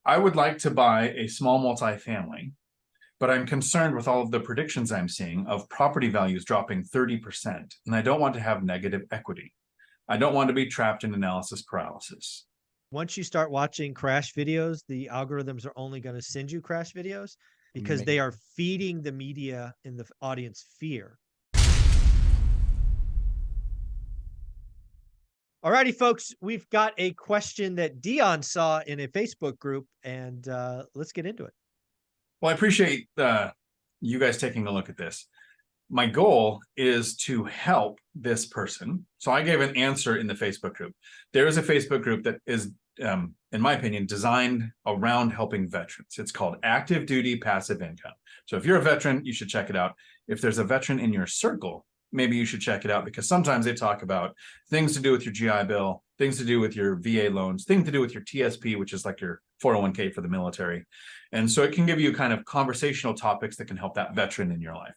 I would like to buy a small multifamily, but I'm concerned with all of the predictions I'm seeing of property values dropping 30%, and I don't want to have negative equity. I don't want to be trapped in analysis paralysis. Once you start watching crash videos, the algorithms are only going to send you crash videos because they are feeding the media and the audience fear. Alrighty, folks, we've got a question that Dion saw in a Facebook group, and let's get into it. Well, I appreciate you guys taking a look at this. My goal is to help this person. So I gave an answer in the Facebook group. There is a Facebook group that is, in my opinion, designed around helping veterans. It's called Active Duty Passive Income. So if you're a veteran, you should check it out. If there's a veteran in your circle, maybe you should check it out, because sometimes they talk about things to do with your GI Bill, things to do with your VA loans, things to do with your TSP, which is like your 401k for the military. And so it can give you kind of conversational topics that can help that veteran in your life.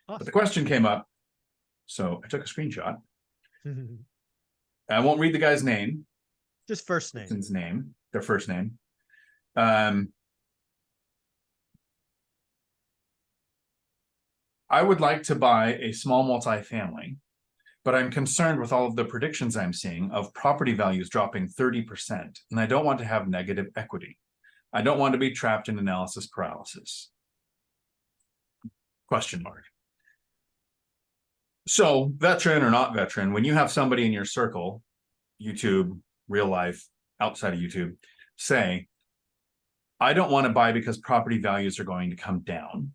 Awesome. But the question came up, so I took a screenshot. I won't read the guy's name. Just first name. His name, their first name. I would like to buy a small multifamily, but I'm concerned with all of the predictions I'm seeing of property values dropping 30%, and I don't want to have negative equity. I don't want to be trapped in analysis paralysis. Question mark. So, veteran or not veteran, when you have somebody in your circle, YouTube, real life, outside of YouTube, say, I don't want to buy because property values are going to come down.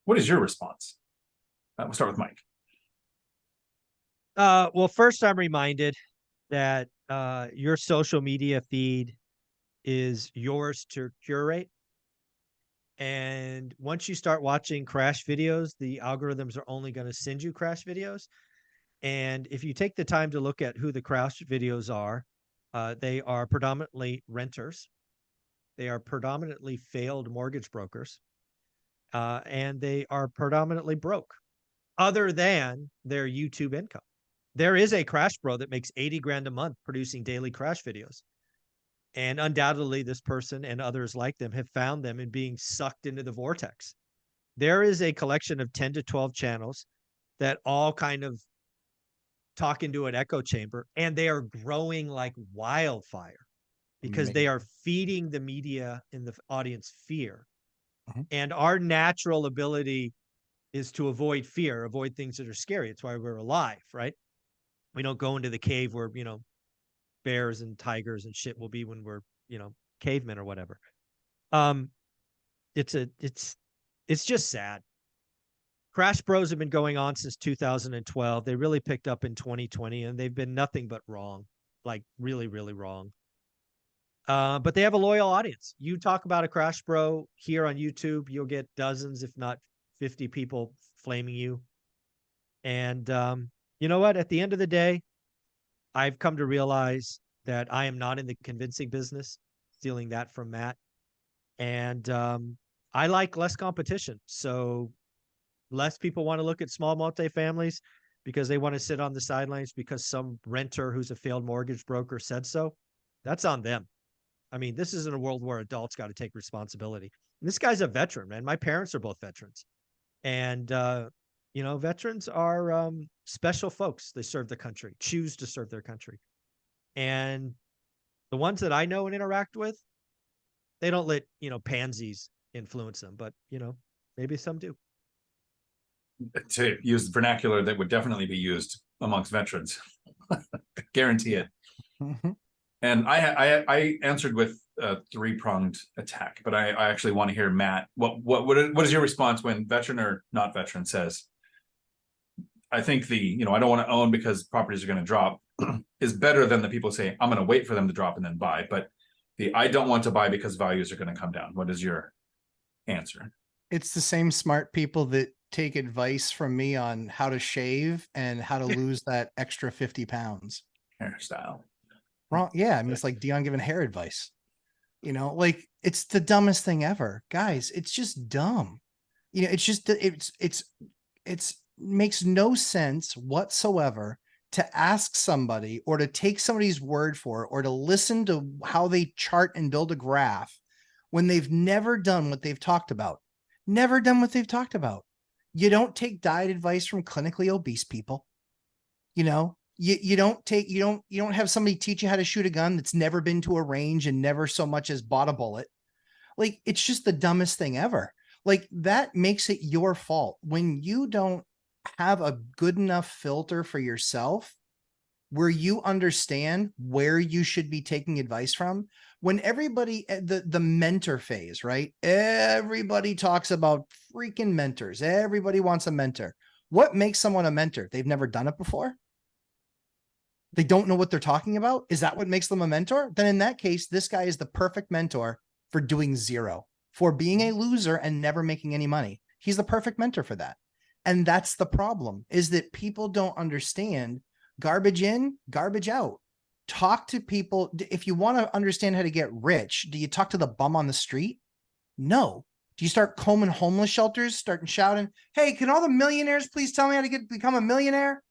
What is your response? We'll start with Mike. Well, first, I'm reminded that your social media feed is yours to curate. And once you start watching crash videos, the algorithms are only going to send you crash videos. And if you take the time to look at who the crash videos are, they are predominantly renters. They are predominantly failed mortgage brokers. And they are predominantly broke, other than their YouTube income. There is a crash bro that makes 80 grand a month producing daily crash videos. And undoubtedly, this person and others like them have found them in being sucked into the vortex. There is a collection of 10 to 12 channels that all kind of talk into an echo chamber, and they are growing like wildfire because they are feeding the media and the audience fear. And our natural ability is to avoid fear, avoid things that are scary. It's why we're alive, right? We don't go into the cave where, bears and tigers and shit will be when we're, cavemen or whatever. It's just sad. Crash Bros have been going on since 2012. They really picked up in 2020, and they've been nothing but wrong, like really, really wrong. But they have a loyal audience. You talk about a Crash Bro here on YouTube, you'll get dozens, if not 50 people flaming you. And you know what? At the end of the day, I've come to realize that I am not in the convincing business, stealing that from Matt. And I like less competition. So less people want to look at small multifamilies because they want to sit on the sidelines because some renter who's a failed mortgage broker said so. That's on them. I mean, this isn't a world where adults got to take responsibility. And this guy's a veteran, man. My parents are both veterans. And, veterans are special folks. They serve the country, choose to serve their country. And the ones that I know and interact with, they don't let, pansies influence them. But, maybe some do. To use vernacular that would definitely be used amongst veterans. Guarantee it. And I answered with a three-pronged attack, but I actually want to hear, Matt, what is your response when veteran or not veteran says, I think I don't want to own because properties are going to drop is better than the people say, I'm going to wait for them to drop and then buy. But I don't want to buy because values are going to come down. What is your answer? It's the same smart people that take advice from me on how to shave and how to lose that extra 50 pounds. Hairstyle. Wrong. Yeah. I mean, it's like Dion giving hair advice, like it's the dumbest thing ever, guys. It's just dumb. It's just, it's makes no sense whatsoever to ask somebody or to take somebody's word for it or to listen to how they chart and build a graph when they've never done what they've talked about. Never done what they've talked about. You don't take diet advice from clinically obese people. You know, you don't have somebody teach you how to shoot a gun that's never been to a range and never so much as bought a bullet. Like, it's just the dumbest thing ever. Like, that makes it your fault when you don't have a good enough filter for yourself where you understand where you should be taking advice from. When everybody, the mentor phase, right? Everybody talks about freaking mentors. Everybody wants a mentor. What makes someone a mentor? They've never done it before. They don't know what they're talking about. Is that what makes them a mentor? Then in that case, this guy is the perfect mentor for doing zero, for being a loser and never making any money. He's the perfect mentor for that. And that's the problem, is that people don't understand garbage in, garbage out. Talk to people. If you want to understand how to get rich, do you talk to the bum on the street? No. Do you start combing homeless shelters, starting shouting, hey, can all the millionaires please tell me how to become a millionaire?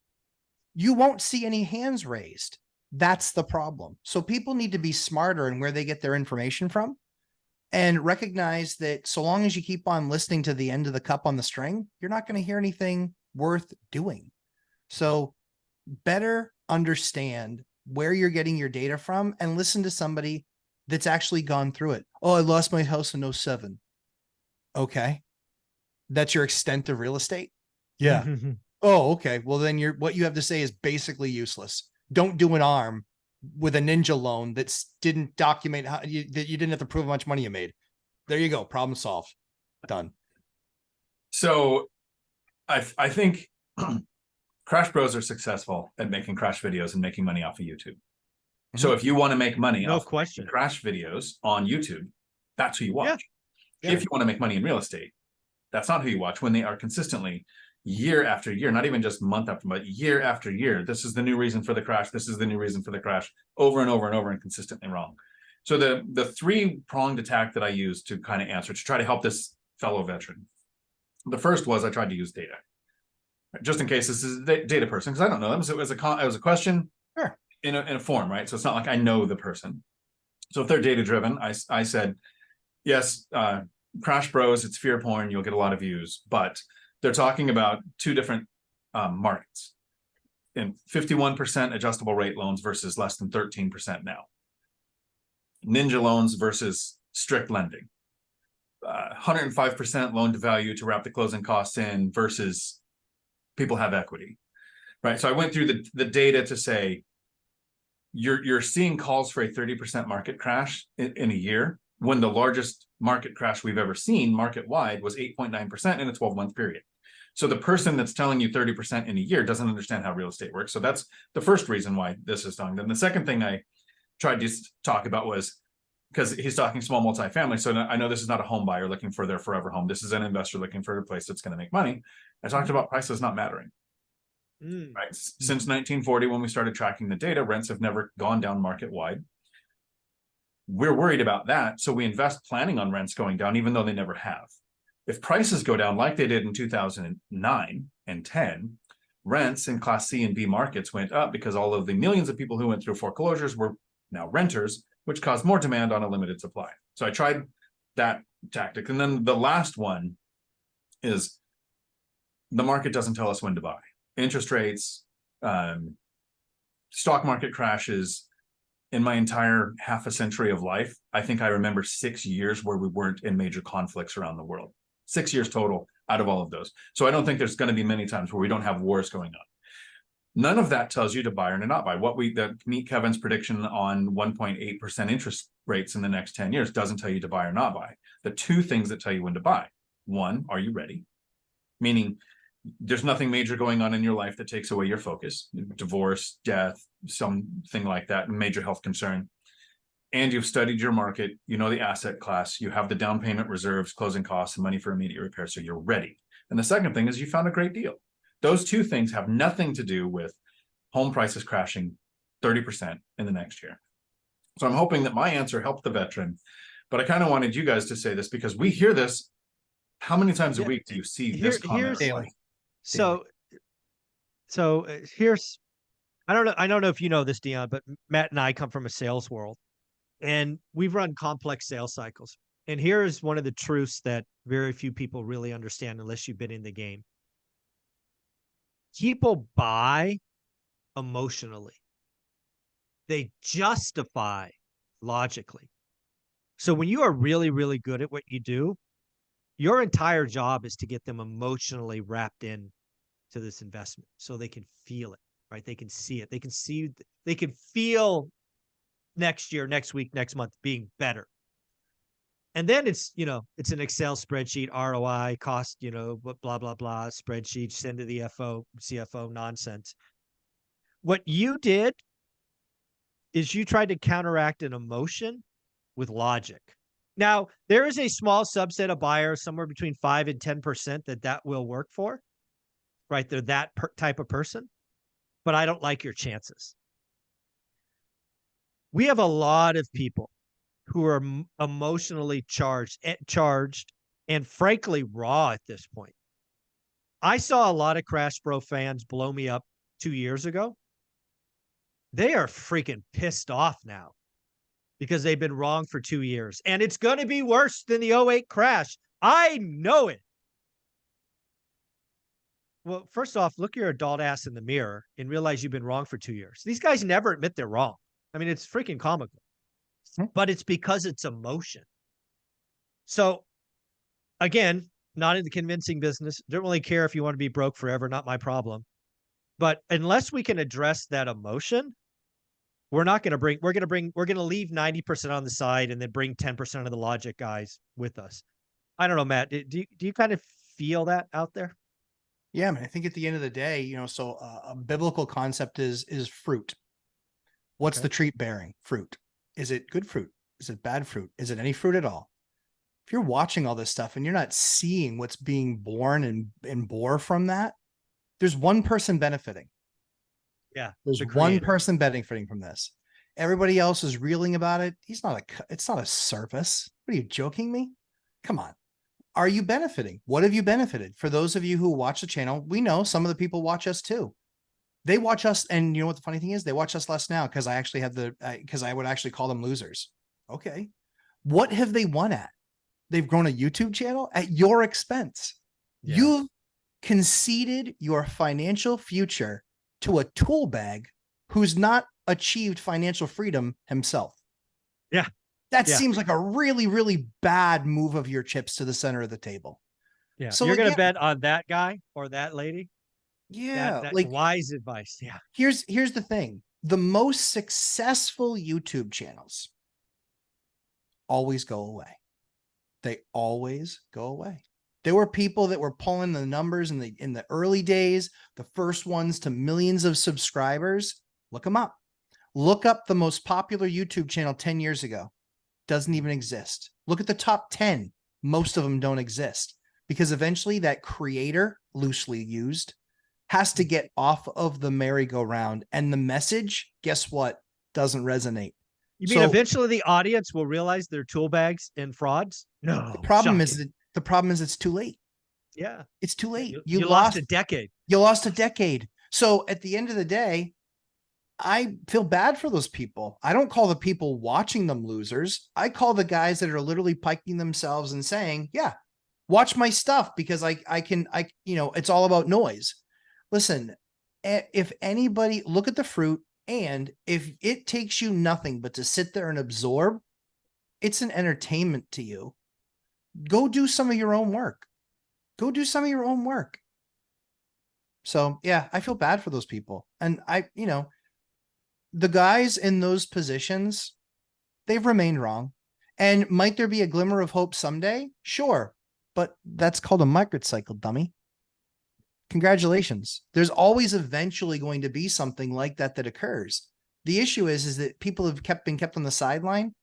You won't see any hands raised. That's the problem. So people need to be smarter in where they get their information from and recognize that so long as you keep on listening to the end of the cup on the string, you're not going to hear anything worth doing. So better understand where you're getting your data from and listen to somebody that's actually gone through it. Oh, I lost my house in 2007. Okay. That's your extent of real estate? Yeah. Oh, okay. Well, then what you have to say is basically useless. Don't do an ARM with a ninja loan that didn't document that you didn't have to prove how much money you made. There you go. Problem solved. Done. So I think Crash Bros are successful at making crash videos and making money off of YouTube. So if you want to make money No off question. crash videos on YouTube, that's who you watch. Yeah. If you want to make money in real estate, that's not who you watch when they are consistently year after year, not even just month after month, year after year. This is the new reason for the crash. This is the new reason for the crash, over and over and over, and consistently wrong. So the three-pronged attack that I used to kind of answer, to try to help this fellow veteran. The first was I tried to use data. Just in case this is a data person, because I don't know them. So it was a question in a form, right? So it's not like I know the person. So if they're data driven, I said, yes, Crash Bros, it's fear porn. You'll get a lot of views, but they're talking about two different markets. And 51% adjustable rate loans versus less than 13% now. Ninja loans versus strict lending. 105% loan to value to wrap the closing costs in versus people have equity, right? So I went through the data to say, you're seeing calls for a 30% market crash in a year, when the largest market crash we've ever seen market-wide was 8.9% in a 12-month period. So the person that's telling you 30% in a year doesn't understand how real estate works. So that's the first reason why this is done. Then the second thing I tried to talk about was, because he's talking small multifamily. So I know this is not a home buyer looking for their forever home. This is an investor looking for a place that's going to make money. I talked about prices not mattering. Right. Since 1940, when we started tracking the data, rents have never gone down market wide. We're worried about that. So we invest planning on rents going down, even though they never have. If prices go down like they did in 2009 and 10, rents in Class C and B markets went up because all of the millions of people who went through foreclosures were now renters, which caused more demand on a limited supply. So I tried that tactic. And then the last one is the market doesn't tell us when to buy. Interest rates, stock market crashes. In my entire half a century of life, I think I remember 6 years where we weren't in major conflicts around the world. 6 years total out of all of those. So I don't think there's going to be many times where we don't have wars going on. None of that tells you to buy or to not buy. Meet Kevin's prediction on 1.8% interest rates in the next 10 years doesn't tell you to buy or not buy. The two things that tell you when to buy: one, are you ready? Meaning there's nothing major going on in your life that takes away your focus, divorce, death, something like that, major health concern. And you've studied your market, you know the asset class, you have the down payment reserves, closing costs, and money for immediate repair, so you're ready. And the second thing is you found a great deal. Those two things have nothing to do with home prices crashing 30% in the next year. So I'm hoping that my answer helped the veteran, but I kind of wanted you guys to say this because we hear this. How many times a week do you see this comment? So here's I don't know if you know this, Dion, but Matt and I come from a sales world, and we've run complex sales cycles. And here is one of the truths that very few people really understand unless you've been in the game. People buy emotionally. They justify logically. So when you are really, really good at what you do, your entire job is to get them emotionally wrapped in to this investment so they can feel it, right? They can see it. They can feel next year, next week, next month being better. And then it's an Excel spreadsheet, ROI, cost, blah, blah, blah, spreadsheet, send to the CFO nonsense. What you did is you tried to counteract an emotion with logic. Now, there is a small subset of buyers, somewhere between 5 and 10% that will work for, right? They're that type of person, but I don't like your chances. We have a lot of people who are emotionally charged and frankly raw at this point. I saw a lot of Crash Bro fans blow me up 2 years ago. They are freaking pissed off now because they've been wrong for 2 years. And it's going to be worse than the 08 crash. I know it. Well, first off, look your adult ass in the mirror and realize you've been wrong for 2 years. These guys never admit they're wrong. I mean, it's freaking comical. But it's because it's emotion. So, again, not in the convincing business. Don't really care if you want to be broke forever. Not my problem. But unless we can address that emotion, we're going to leave 90% on the side and then bring 10% of the logic guys with us. I don't know, Matt. Do you kind of feel that out there? Yeah, I mean, I think at the end of the day, so a biblical concept is fruit. What's the tree bearing? Fruit. Is it good fruit? Is it bad fruit? Is it any fruit at all? If you're watching all this stuff and you're not seeing what's being born and bore from that, there's one person benefiting. Yeah. There's one person benefiting from this. Everybody else is reeling about it. It's not a service. What are you joking me? Come on. Are you benefiting? What have you benefited? For those of you who watch the channel, we know some of the people watch us too. They watch us, and you know what the funny thing is? They watch us less now because I actually have because I would actually call them losers. Okay. What have they won at? They've grown a YouTube channel at your expense. Yeah. You've conceded your financial future to a tool bag who's not achieved financial freedom himself. Yeah. That seems like a really, really bad move of your chips to the center of the table. Yeah. So you're going to bet on that guy or that lady? Yeah. That's like wise advice. Yeah. Here's the thing. The most successful YouTube channels always go away. They always go away. There were people that were pulling the numbers in the early days, the first ones to millions of subscribers. Look them up. Look up the most popular YouTube channel 10 years ago. Doesn't even exist. Look at the top 10. Most of them don't exist because eventually that creator, loosely used, has to get off of the merry-go-round, and the message, guess what, doesn't resonate. You mean eventually the audience will realize they're tool bags and frauds? No. The problem is it's too late. Yeah. It's too late. You lost a decade. You lost a decade. So at the end of the day, I feel bad for those people. I don't call the people watching them losers. I call the guys that are literally piking themselves and saying, yeah, watch my stuff because I can, it's all about noise. Listen, if anybody look at the fruit, and if it takes you nothing but to sit there and absorb, it's an entertainment to you. Go do some of your own work. Go do some of your own work. So yeah, I feel bad for those people. And the guys in those positions, they've remained wrong. And might there be a glimmer of hope someday? Sure. But that's called a microcycle, dummy. Congratulations. There's always eventually going to be something like that occurs. The issue is that people have been kept on the sideline.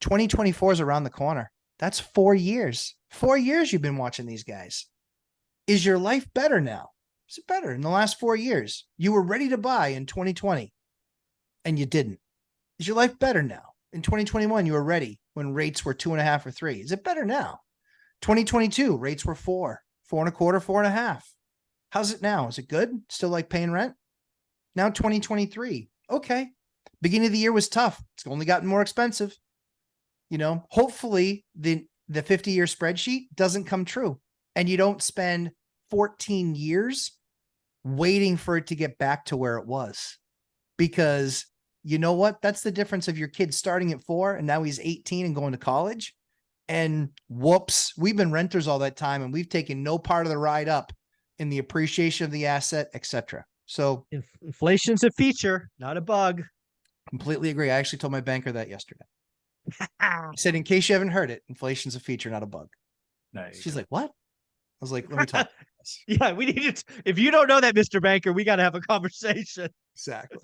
2024 is around the corner. That's 4 years. 4 years you've been watching these guys. Is your life better now? Is it better in the last 4 years? You were ready to buy in 2020 and you didn't. Is your life better now? In 2021, you were ready when rates were 2.5 or 3. Is it better now? 2022, rates were 4, 4.25, 4.5. How's it now? Is it good? Still like paying rent? Now 2023. Okay. Beginning of the year was tough. It's only gotten more expensive. You know, hopefully the 50-year spreadsheet doesn't come true and you don't spend 14 years waiting for it to get back to where it was. Because you know what? That's the difference of your kid starting at 4 and now he's 18 and going to college. And whoops, we've been renters all that time and we've taken no part of the ride up in the appreciation of the asset, etc. So Inflation's a feature, not a bug. completely agree. I actually told my banker that yesterday. I said, in case you haven't heard it, inflation's a feature, not a bug. Nice. She's like, what? I was like, let me talk. Yeah, we need to. If you don't know that, Mr. Banker, we got to have a conversation. Exactly.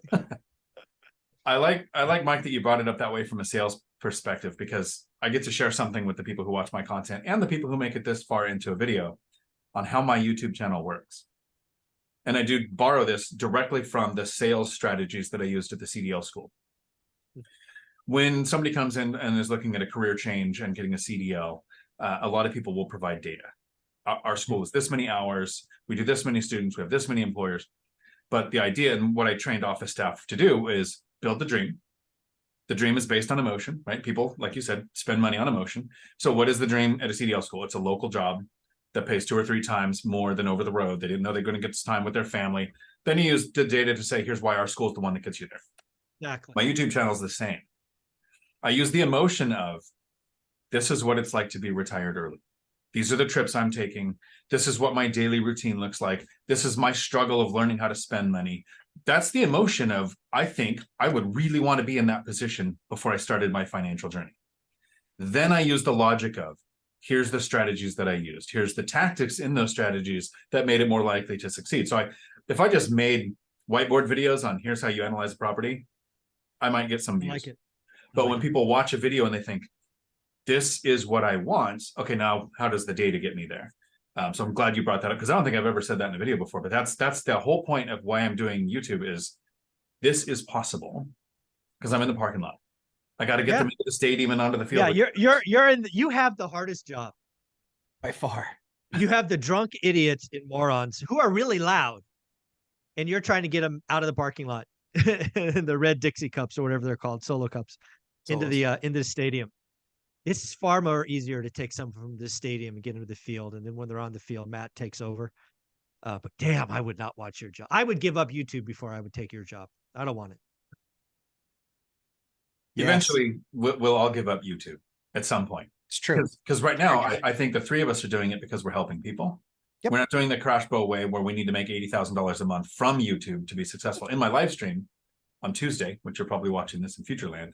I like Mike that you brought it up that way from a sales perspective, because I get to share something with the people who watch my content and the people who make it this far into a video on how my YouTube channel works. And I do borrow this directly from the sales strategies that I used at the CDL school. When somebody comes in and is looking at a career change and getting a CDL, a lot of people will provide data. Our school is this many hours, we do this many students, we have this many employers. But the idea and what I trained office staff to do is build the dream. The dream is based on emotion, right? People, like you said, spend money on emotion. So what is the dream at a CDL school? It's a local job that pays 2 or 3 times more than over the road. They didn't know they're going to get this time with their family. Then you use the data to say, here's why our school is the one that gets you there. Exactly. My YouTube channel is the same. I use the emotion of, this is what it's like to be retired early. These are the trips I'm taking. This is what my daily routine looks like. This is my struggle of learning how to spend money. That's the emotion of, I think I would really want to be in that position before I started my financial journey. Then I use the logic of, here's the strategies that I used. Here's the tactics in those strategies that made it more likely to succeed. So if I just made whiteboard videos on here's how you analyze a property, I might get some views. I like it. But when people watch a video and they think, this is what I want, okay, now how does the data get me there? So I'm glad you brought that up, because I don't think I've ever said that in a video before, but that's the whole point of why I'm doing YouTube is this is possible because I'm in the parking lot. I got to get them into the stadium and onto the field. Yeah, you're in. You have the hardest job By far. You have the drunk idiots and morons who are really loud, and you're trying to get them out of the parking lot, the red Dixie cups or whatever they're called, solo cups, into the stadium. It's far more easier to take some from the stadium and get into the field, and then when they're on the field, Matt takes over. But damn, I would not watch your job. I would give up YouTube before I would take your job. I don't want it. Eventually, we'll all give up YouTube at some point. It's true. Because right now, I think the 3 of us are doing it because we're helping people. Yep. We're not doing the Crash Bow way where we need to make $80,000 a month from YouTube to be successful. In my live stream on Tuesday, which you're probably watching this in Futureland,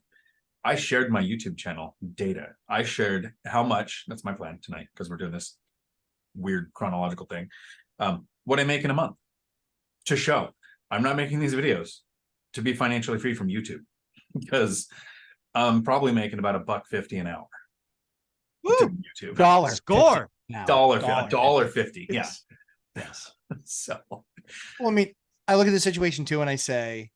I shared my YouTube channel data. I shared how much, that's my plan tonight, because we're doing this weird chronological thing, what I make in a month to show. I'm not making these videos to be financially free from YouTube, because I'm probably making about $1.50 an hour. Woo! YouTube. Dollar. Score. $1.50. Yeah. Yes. So, Well, I mean, I look at the situation too, and I say,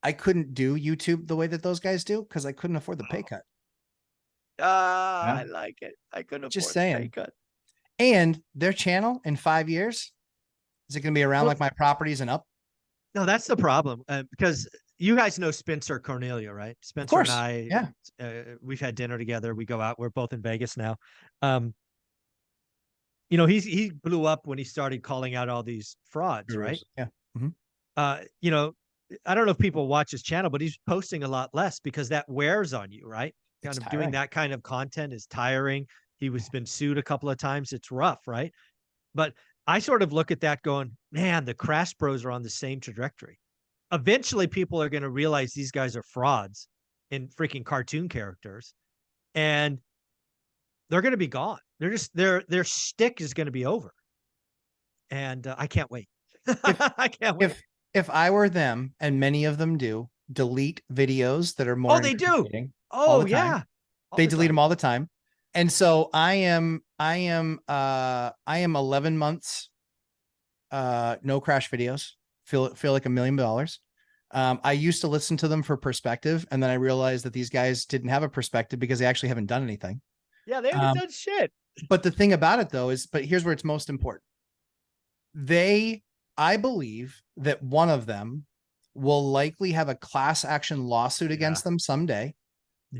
I couldn't do YouTube the way that those guys do because I couldn't afford the pay cut. I like it. I couldn't Just afford the pay saying. cut. And their channel in 5 years, is it going to be around like my properties and up? No, that's the problem. Because you guys know Spencer Cornelia, right? Spencer and I, we've had dinner together. We go out. We're both in Vegas now. You know, he blew up when he started calling out all these frauds, right? Yeah. You know, I don't know if people watch his channel, but he's posting a lot less because that wears on you, right? Kind of doing that kind of content is tiring. He was been sued a couple of times. It's rough, right? But I sort of look at that going, man, the Crash Bros are on the same trajectory. Eventually, people are going to realize these guys are frauds and freaking cartoon characters, and they're going to be gone. They're just their stick is going to be over, and I can't wait. I can't wait. If I were them, and many of them do, delete videos that are more. Oh, they do. Oh, yeah. They delete them all the time. And so I am 11 months, no crash videos. Feel like $1 million. I used to listen to them for perspective. And then I realized that these guys didn't have a perspective because they actually haven't done anything. Yeah, they haven't done shit. But the thing about it though, but here's where it's most important. They I believe that one of them will likely have a class action lawsuit against them someday,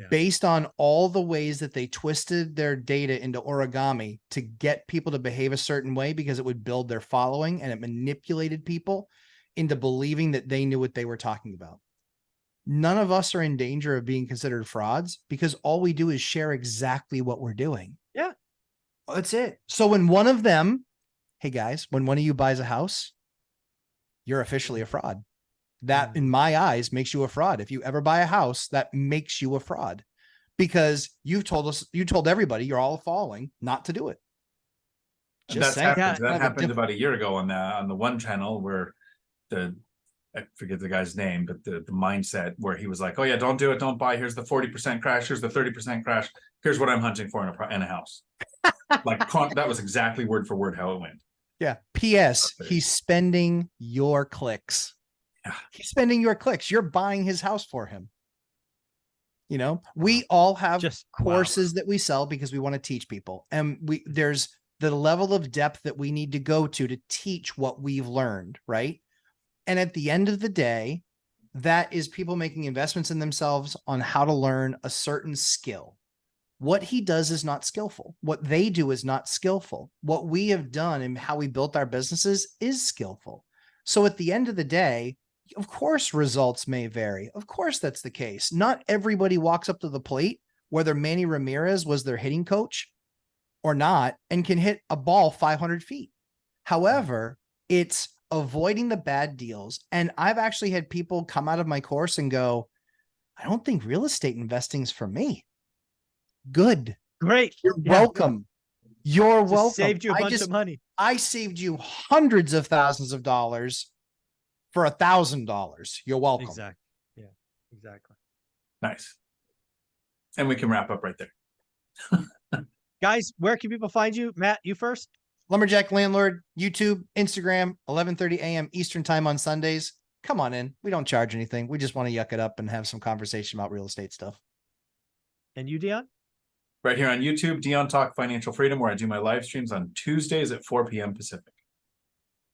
based on all the ways that they twisted their data into origami to get people to behave a certain way because it would build their following, and it manipulated people into believing that they knew what they were talking about. None of us are in danger of being considered frauds because all we do is share exactly what we're doing. Yeah. That's it. So when one of them, hey guys, when one of you buys a house, you're officially a fraud. That, in my eyes, makes you a fraud. If you ever buy a house, that makes you a fraud because you told everybody you're all following not to do it. That's saying. happened. Yeah, That happened about a year ago on the one channel where I forget the guy's name, but the mindset where he was like, oh yeah, don't do it, don't buy. Here's the 40% crash. Here's the 30% crash. Here's what I'm hunting for in a house. Like that was exactly word for word how it went. Yeah. P.S. He's spending your clicks. Yeah. He's spending your clicks. You're buying his house for him. You know, we all have courses that we sell because we want to teach people. And there's the level of depth that we need to go to teach what we've learned, right? And at the end of the day, that is people making investments in themselves on how to learn a certain skill. What he does is not skillful. What they do is not skillful. What we have done and how we built our businesses is skillful. So at the end of the day, of course, results may vary. Of course, that's the case. Not everybody walks up to the plate, whether Manny Ramirez was their hitting coach or not, and can hit a ball 500 feet. However, it's avoiding the bad deals. And I've actually had people come out of my course and go, I don't think real estate investing is for me. Good. Great. You're welcome. You're welcome. Saved you a bunch of money. I saved you hundreds of thousands of dollars for $1,000. You're welcome. Exactly. Yeah, exactly. Nice. And we can wrap up right there. Guys, where can people find you? Matt, you first. Lumberjack Landlord, YouTube, Instagram, 11:30 a.m. Eastern time on Sundays. Come on in. We don't charge anything. We just want to yuck it up and have some conversation about real estate stuff. And you, Dion? Right here on YouTube, Dion Talk Financial Freedom, where I do my live streams on Tuesdays at 4 p.m. Pacific.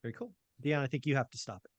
Very cool. Dion, I think you have to stop it.